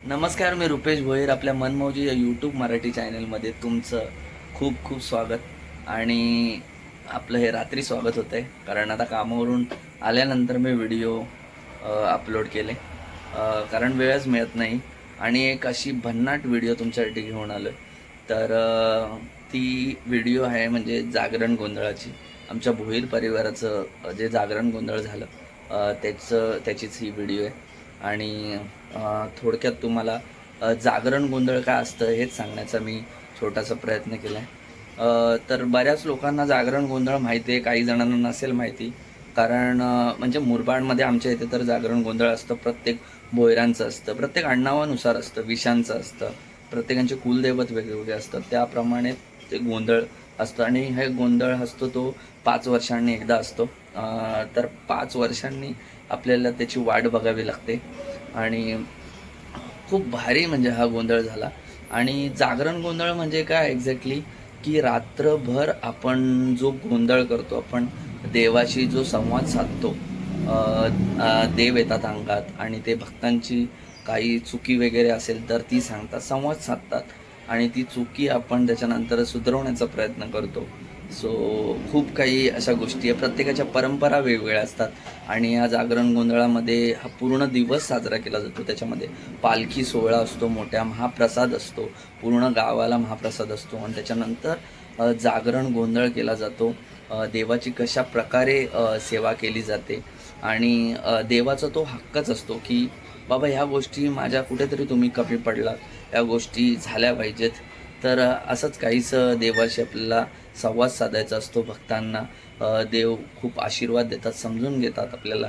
नमस्कार, मी रुपेश भोईर. आपल्या मनमौजी या यूट्यूब मराठी चॅनलमध्ये तुमचं खूप खूप स्वागत. आणि आपलं हे रात्री स्वागत होतं आहे, कारण आता कामावरून आल्यानंतर मी व्हिडिओ अपलोड केले, कारण वेळच मिळत नाही. आणि एक अशी भन्नाट व्हिडिओ तुमच्यासाठी घेऊन आलो आहे. तर ती व्हिडिओ आहे म्हणजे जागरण गोंधळाची. आमच्या भोईर परिवाराचं जे जागरण गोंधळ झालं त्याचीच ही व्हिडिओ आहे. आणि थोडक्यात तुम्हाला जागरण गोंधळ काय असतं हेच सांगण्याचा मी छोटासा प्रयत्न केला आहे. तर बऱ्याच लोकांना जागरण गोंधळ माहिती आहे, काही जणांना नसेल माहिती. कारण म्हणजे मुरबाडमध्ये आमच्या इथे तर जागरण गोंधळ असतं. प्रत्येक भोयरांचं असतं, प्रत्येक आडनावानुसार असतं, विशांचं असतं, प्रत्येकांचे कुलदैवत वेगवेगळे असतात, त्याप्रमाणे ते गोंधळ असतं. आणि हे गोंधळ असतो तो 5 वर्षांनी एकदा असतो. तर 5 वर्षांनी आपल्याला त्याची वाट बघावी लागते. आणि खूप भारी म्हणजे हा गोंधळ झाला. आणि जागरण गोंधळ म्हणजे काय एक्झॅक्टली, की रात्रभर आपण जो गोंधळ करतो, आपण देवाशी जो संवाद साधतो. देव येतात अंगात आणि ते भक्तांची काही चुकी वगैरे असेल तर ती सांगतात, संवाद साधतात. आणि ती चुकी आपण त्याच्यानंतर सुधारवण्याचा प्रयत्न करतो. सो खूप काही अशा गोष्टी आहे. प्रत्येकाच्या परंपरा वेगवेगळ्या असतात. आणि या जागरण गोंधळामध्ये हा पूर्ण दिवस साजरा केला जातो. त्याच्यामध्ये पालखी सोहळा असतो, मोठ्या महाप्रसाद असतो, पूर्ण गावाला महाप्रसाद असतो. आणि त्याच्यानंतर जागरण गोंधळ केला जातो. देवाची कशा प्रकारे सेवा केली जाते. आणि देवाचा तो हक्कच असतो की बाबा ह्या गोष्टी माझ्या कुठेतरी तुम्ही कमी पडलात, ह्या गोष्टी झाल्या पाहिजेत. तर असंच काहीसं देवाशी आपल्याला संवाद साधायचा असतो. भक्तांना देव खूप आशीर्वाद देतात, समजून घेतात आपल्याला.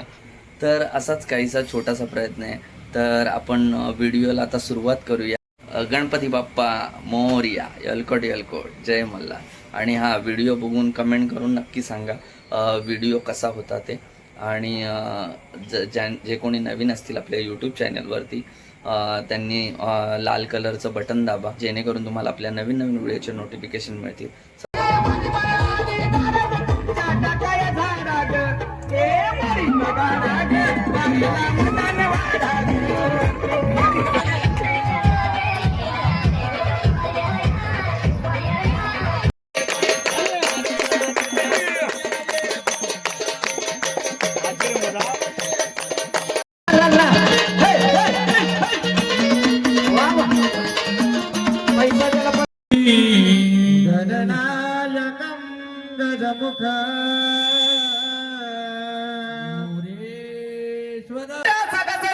तर असाच काहीसा छोटासा प्रयत्न आहे. तर आपण व्हिडिओला आता सुरुवात करूया. गणपती बाप्पा मोरया, यलकोट यलकोट, जय मल्हार. आणि हा व्हिडिओ बघून कमेंट करून नक्की सांगा व्हिडिओ कसा होता ते. आणि जे कोणी नवीन असतील आपल्या यूट्यूब चॅनलवरती, त्यांनी लाल कलरचं बटन दाबा, जेणेकरून तुम्हाला आपल्या नवीन नवीन व्हिडिओचे नोटिफिकेशन मिळतील. गणनायकं गजमुखा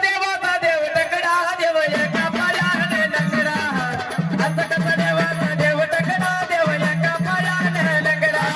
देवाचा देव टकडा देव एका पायाने लंगडा. असं कसं देवाचा देव टकडा देव एका पायाने लंगडा.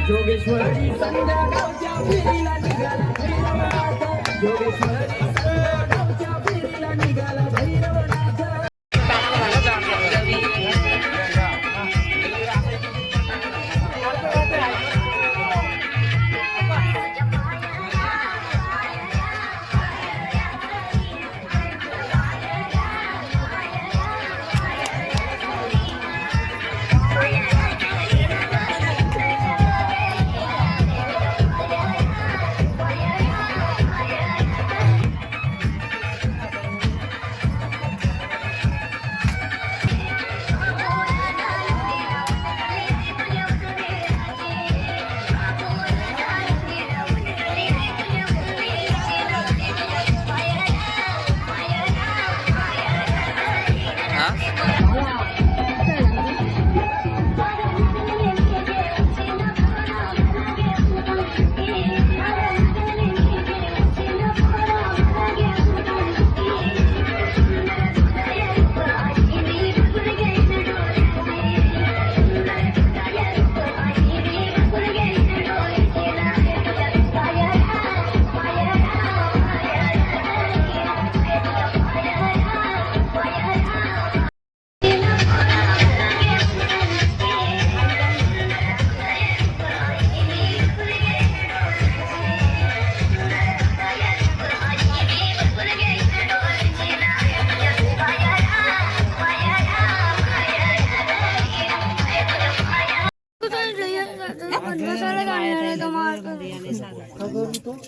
जोगेश्वरी संध्या गावच्या फेरीला निघाला भैरवनाथ. जोगेश्वरी संध्या गावच्या फेरीला निघाला भैरवनाथ.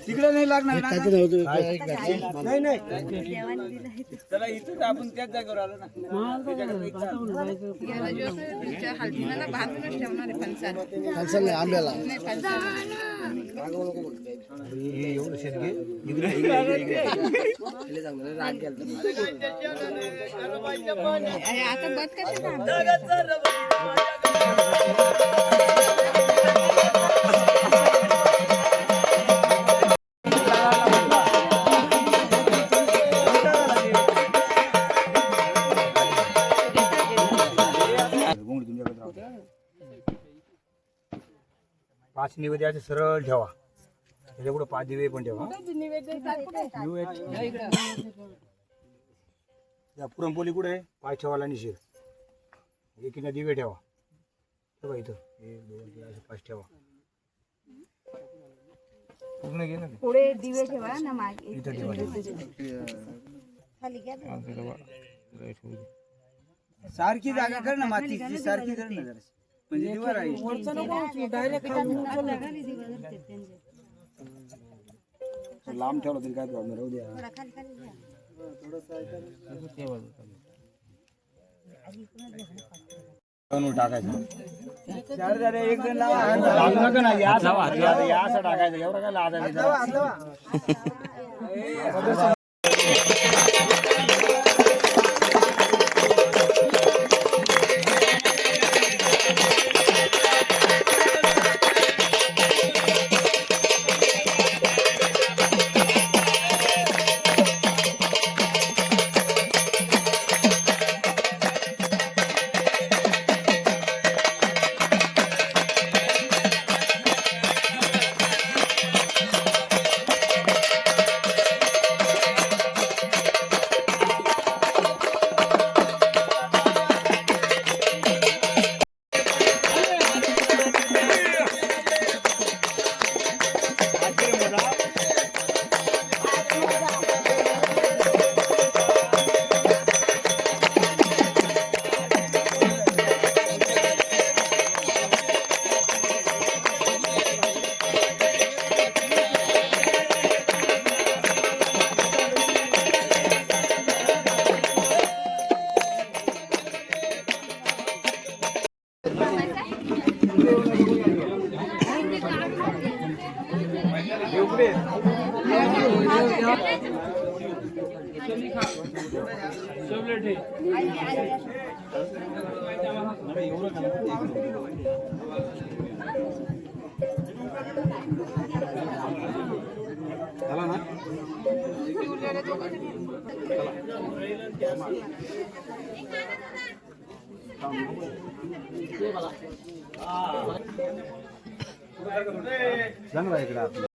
तिकडे नाही लागणार ना? नाही नाही चला इथं आपण त्याच जागेवर आलो ना. आंब्याला आता बघ कशी पाच निवेद्याचे सरळ ठेवा, त्याच्या पुढे 5 दिवे पण ठेवा. या पुरणपोळी कुठे आहे? 5 ठेवायला निशीर. एकीनं दिवे ठेवा. ठेवा इथं 1 2 3 असे 5 ठेवा. पूर्ण घे ना. पुढे दिवे ठेवा ना मागे. इथं ठेवा. खाली घ्या. सारखी जागा कर ना, मातीची सारखी कर ना जरा. म्हणजे दिवा राहील. लांब ठेवला तरी काय प्रॉब्लेम राहू द्या. टाकायचं चार झाले, एक जण लावा. लावू नका ना, या असं टाकायचं. एवढं काय लादायचं. चांगला इकडे आपलं.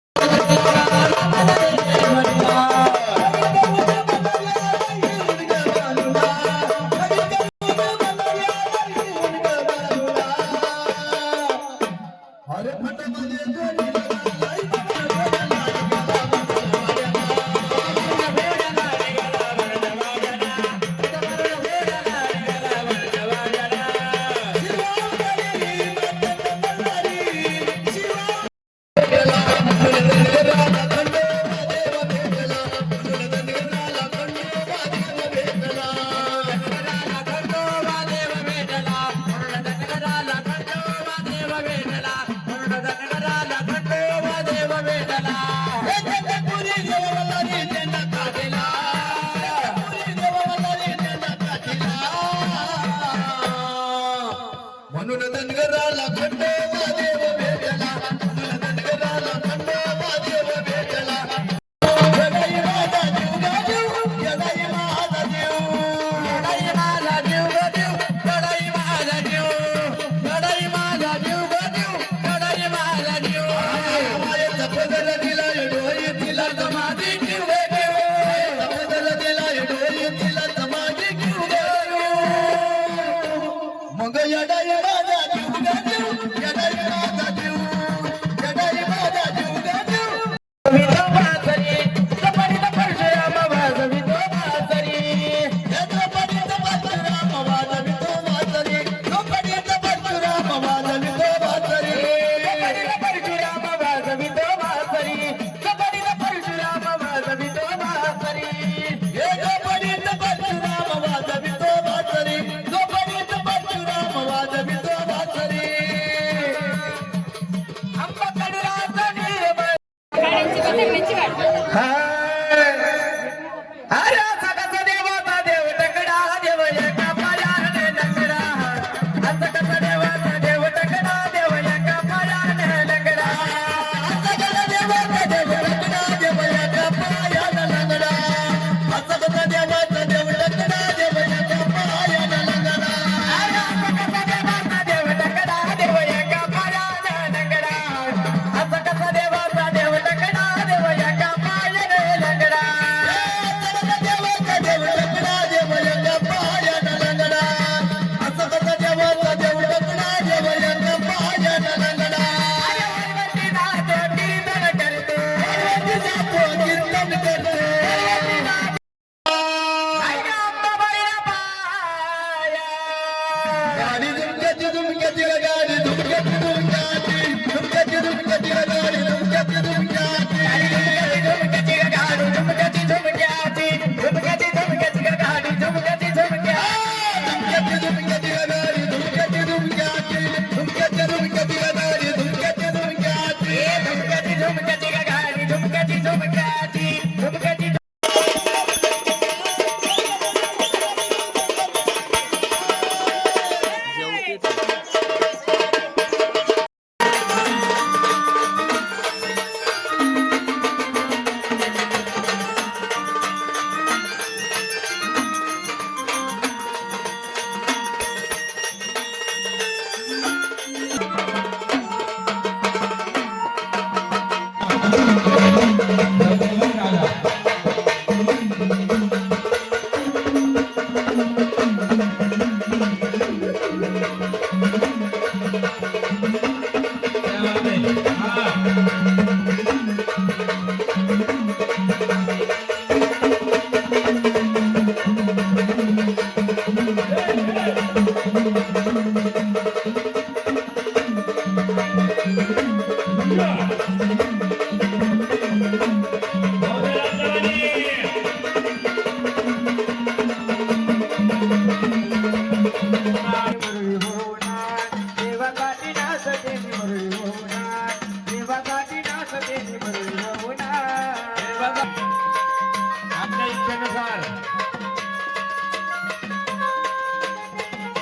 आपल्या इच्छेनुसार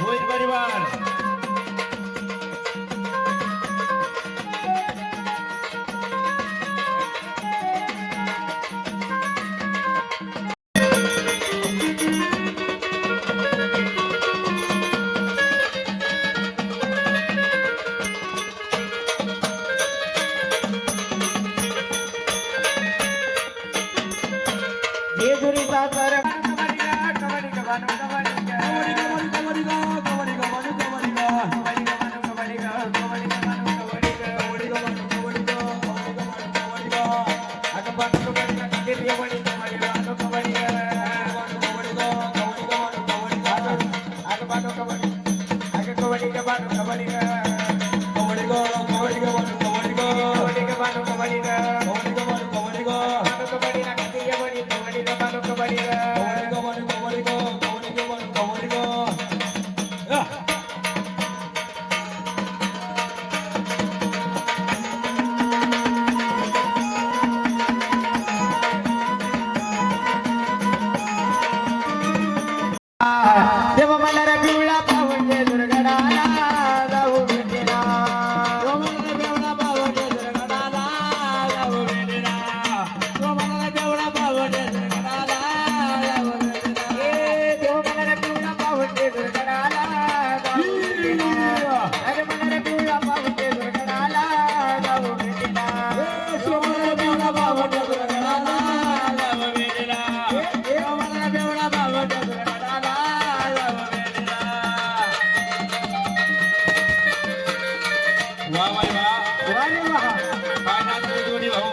होईल परिवार. जेजुरीचा सर कबड्डी कबड्डी देव मला रे पिवळा पावंडे दुर्गडाला जाऊ भेटेना. देव मला रे पिवळा पावंडे दुर्गडाला जाऊ भेटेना. देव मला रे पिवळा पावंडे दुर्गडाला जाऊ भेटेना. देव मला रे पिवळा पावंडे दुर्गडाला जाऊ भेटेना. अरे मला रे पिवळा पावंडे दुर्गडाला जाऊ भेटेना. देव मला रे पिवळा पावंडे दुर्गडाला जाऊ भेटेना. देव मला रे पिवळा पावंडे दुर्गडाला वा वा वा. काय नाचतोय दोन्ही भाऊ.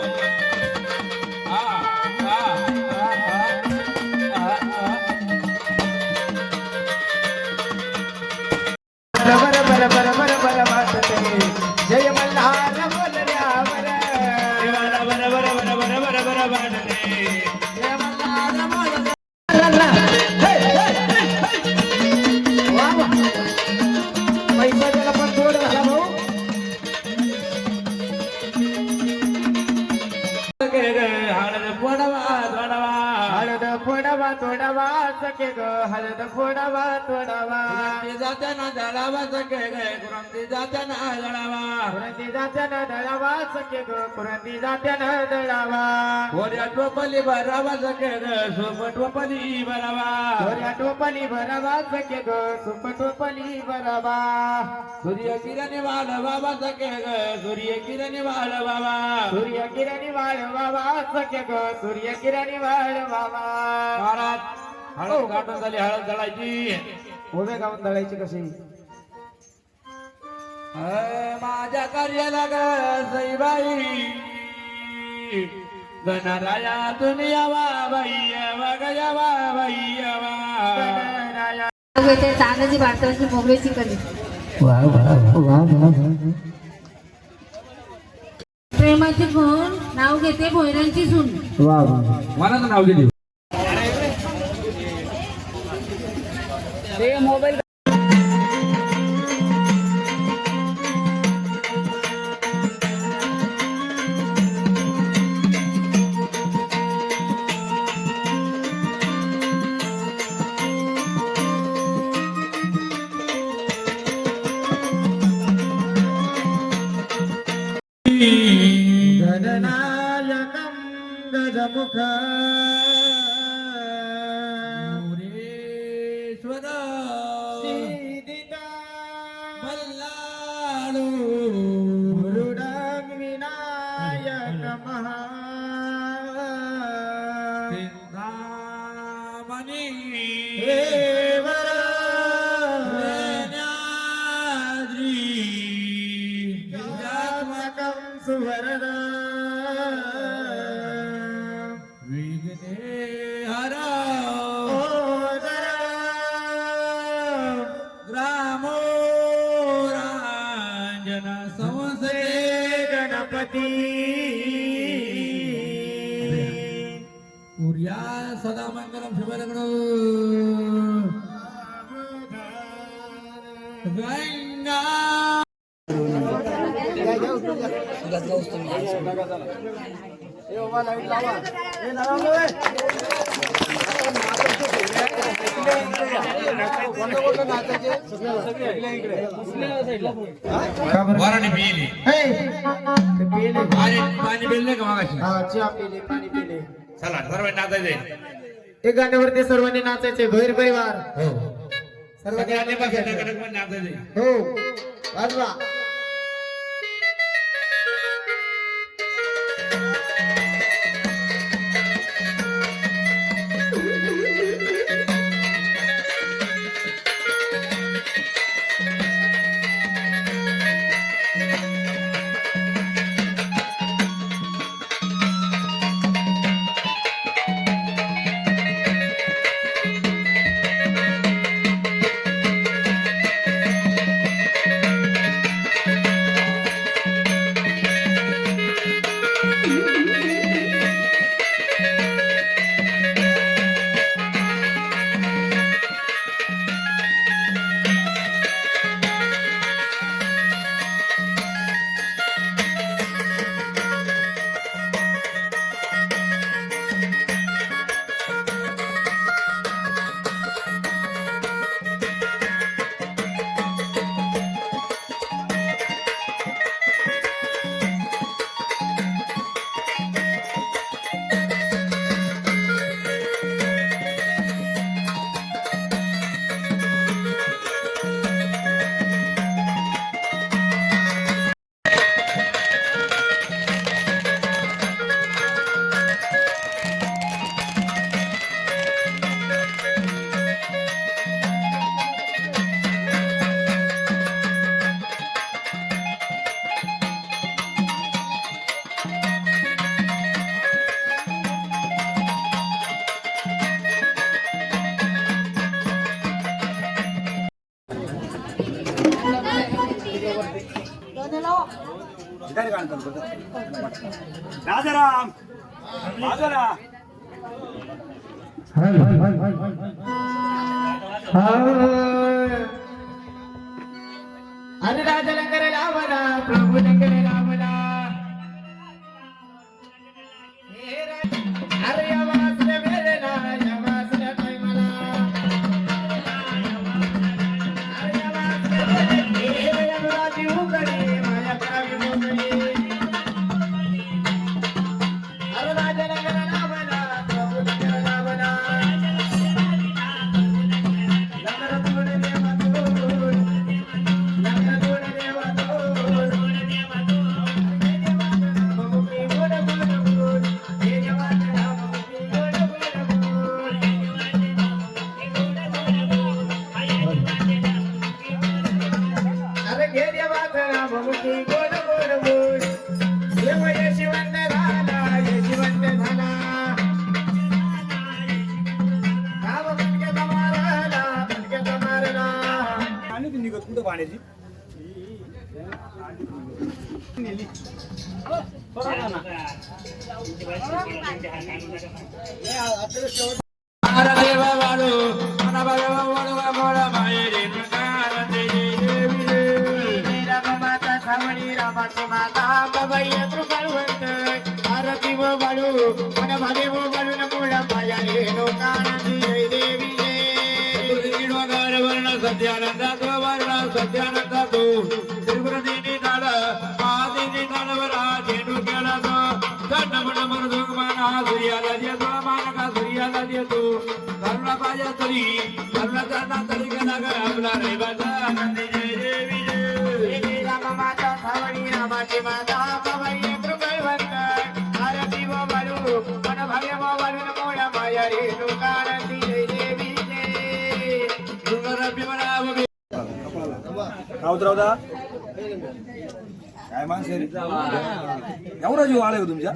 बर बर बर बर बर वाटते जय मल्हार बोलल्यावर देवाला बर बर बर बर बर बर वाटते. जय मल्हार बोलल्यावर वा वा. पैसा त्याला पण थोडं झाला भाऊ. हळद फोडवा थोडवा. हळद फोडावा तोडावा सखे ग हळद फोडावा तोडावा. कुरांती जाताना दळावा सखे ग कुरांती जाताना दळावा. कुरंती जात्यानं दळावा सखे ग कुरंती जात्यानं दळावा. कोऱ्या टोपली भरावा सखे ग सोप टोपली भरावा. दोऱ्या टोपली भरावा सखे ग सुप टोपली भरावा. सूर्य किरणी वाढवावा सखे ग सूर्य किरणी वाढवावा. सूर्य किरणी वाळवावा सखे ग सूर्य किरणी वाळवावा. महाराज हळद काढून झाली हळद दळायची. उभे गाऊन दळायची कशी. माझ्या कार्याला ग सईबाई गणरायातून यावा बाई यावा ग यावा बाई यावा. ते तांदळाची भाताची मोगऱ्याची कधी प्रेमाची खून नाव घेते भोयरांची सून. मनाचं नाव गेली. गणनायकं गजमुख पुरेश्वर सीदिता मल्लाडू गुरुडं विनायक महा सुवर्ण विघ्ने हरा ओ जरा ग्रामो रांजन संसे गणपती पुर्या सदा मंगलम शुभलग्नो गंगा वाराने पिली पाणी पिले का मागाशी पाणी पिले चला सर्व नाचायचे एक गाण्यावरती सर्वांनी नाचायचे भैर परिवार हो सर्वांनी सगळ्यांनी बसायचं कडक पण नाचायचे हो वाजवा राजाराम बाजूला अरे राजा लंगर लावला प्रभू लंगर लावला अरे या वासने वेळेला या वासने पैमाला अरे या वासने वेळेला अनुराधी उघडे माझ्या कावी मोकळी अरे राजा लंगर लावला प्रभू लंगर लावला लंगर तोड देवा तोड लंगर तोड देवा तोड ममुकी गोड गोड गोड हे देवाचा ममुकी गोड गोड गोड अरे घे देवाचा ममुकी गोड गोड गोड देव यशवंत झाला यशवंत झाला राम पटक्याचा मारला आणि ती निघत कुठं पाण्याची देवा वाळू मन भगवा वाळू मोळा मायेरी प्रकार देवी देवी रामाचा सावळी रामाची माता बाबाई कृपावंत आरती व बाळू मन भावे व बाळू नमुळा पाया रेणू कानाची जय देवी जय वगैरे वर्ण सत्यानंदात वर्ण सत्यानंदात त्रिपुरदिनी नाळ महादिनी नाळवरा झेंडू केला नमन मृदुंग माना सूर्याला देतो मानका सूर्याला देतो करुणा पाया तरी करुणा करता तरी गेला ग आपला रविवाचा आनंदी जय देवी जय रामाचा सावळी रामाची माता बाबाई कृपावंत आरती व बाळू मन भावे व बाळू नमुळा पाया रेणू कानाची जय देवी जय सुंदर भीमराव राऊत राऊता काय माणसं रे? एवढा जीव आलाय हो तुमच्या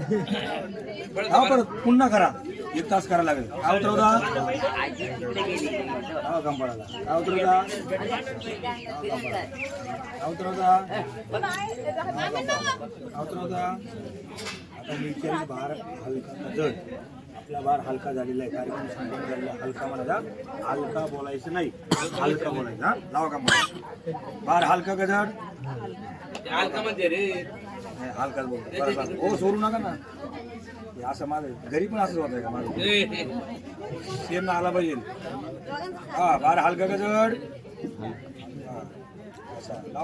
हा परत पुन्हा करा 1 तास करायला लागेल काय उतरवता कंपळाला काय उतरवता काय उतरवता आता मी विचारली बार हलका जड आपला बार हलका झालेला आहे कार्यक्रम संपन्न झालेला हलका म्हणायचा हलका बोलायचं नाही हलका बोलायचं हा लावा का बार हलका का जड हलका म्हणजे रे हलकाच बोलतो बरं हो सोडू नका ना हे असं माझं घरी पण असंच होतंय का माझं सेम ना आला पाहिजे हा बार हलका का जड हा असा